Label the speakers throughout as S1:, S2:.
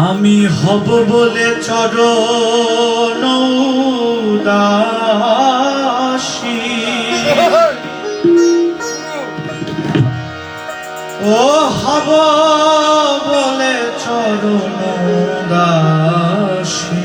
S1: আমি হব বলে চরণ উদাসী, ও হব বলে চরণ উদাসী।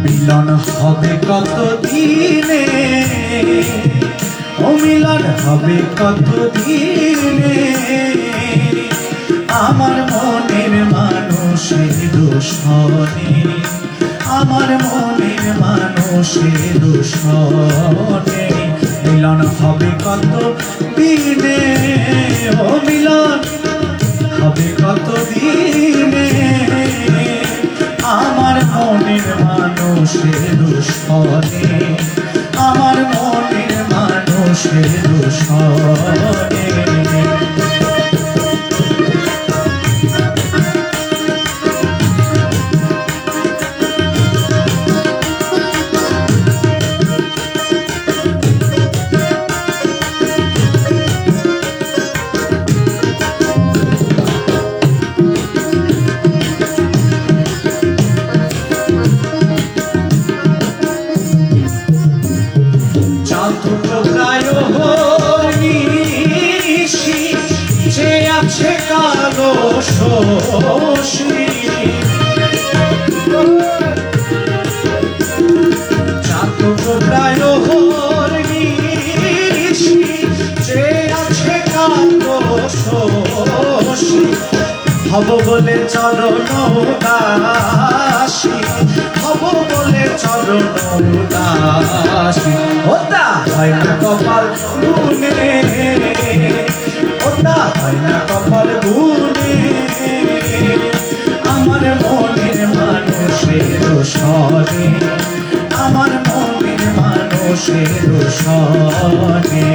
S1: মিলন হবে কত দিনে, ও মিলন হবে কত দিনে, আমার মনের মানুষের দূষণে, আমার মনের মানুষের দূষণে। মিলন হবে কত দিনে, ও মিলন হবে কত দিনে, আমার মনের মানুষের দূষণে, আমার মনের মানুষের দূষণে। আছে কালো শোষী, চাতক প্রায় হরিষি, যে আছে কালো শোষী, হব বলে চরণ উদাসী, হব বলে চরণ উদাসী। ওটা হয় না কপাল গুনে, ওটা হয় না কপাল গুনে, আমার মনের মানুষের সনে, আমার মনের মানুষের সনে।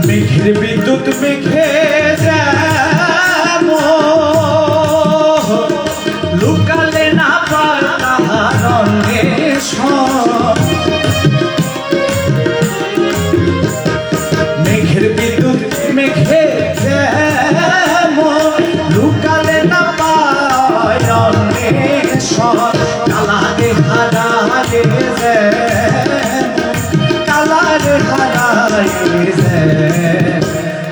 S1: মেঘের বিদ্যুৎ মেঘে লুকালে না পায় তাহার অন্বেষণ। মেঘের বিদ্যুৎ মেঘে লুকালে না পায় অন্বেষণ। কালারে হারালে কালারে হারালে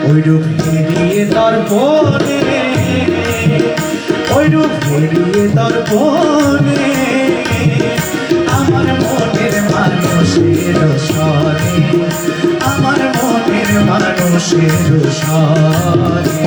S1: ওইরূপ হেরিয়ে দর্পণে, ওইরূপ হেরিয়ে দর্পণে, আমার মনের মানুষের সনে, আমার মনের মানুষের সনে।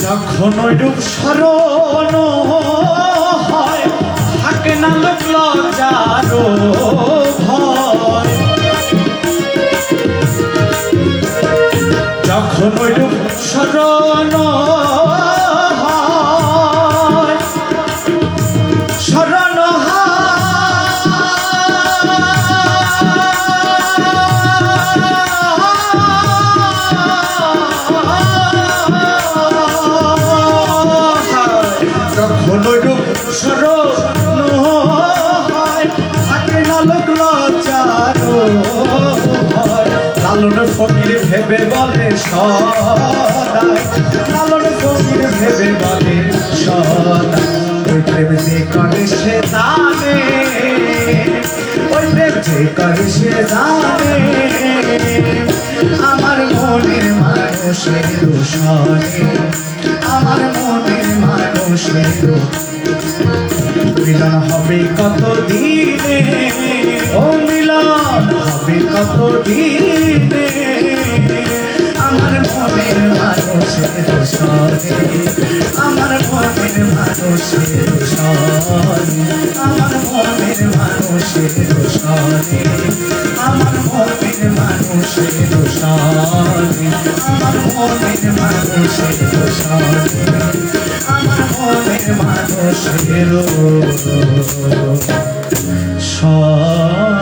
S1: যখন ওইরূপ স্মরণ হয়, থাকে না লোক লজ্জার ভয়। যখন ওইরূপ স্মরণ হয়, স্মরণ স্মরণ হয়, থাকে না লোক লজ্জার ভয়। লালন ফকির ভেবে বলে সদাই, লালন ফকির ভেবে বলে সদাই, ওই প্রেম যে করে সে জানে, ওই প্রেম যে করে সে জানে, আমার মনের মানুষের সনে, আমার মনের মানুষের মিলন হবে কত দিনে, ও মিলন হবে কত দিনে, আমার মনের মানুষের সরে, আমার মনের মানুষের সরে, আমার মনের মানুষের সরে, আমার মনের মানুষের সরে, আমার মনের মানুষের সরে, আমার মনের মানুষের সরে।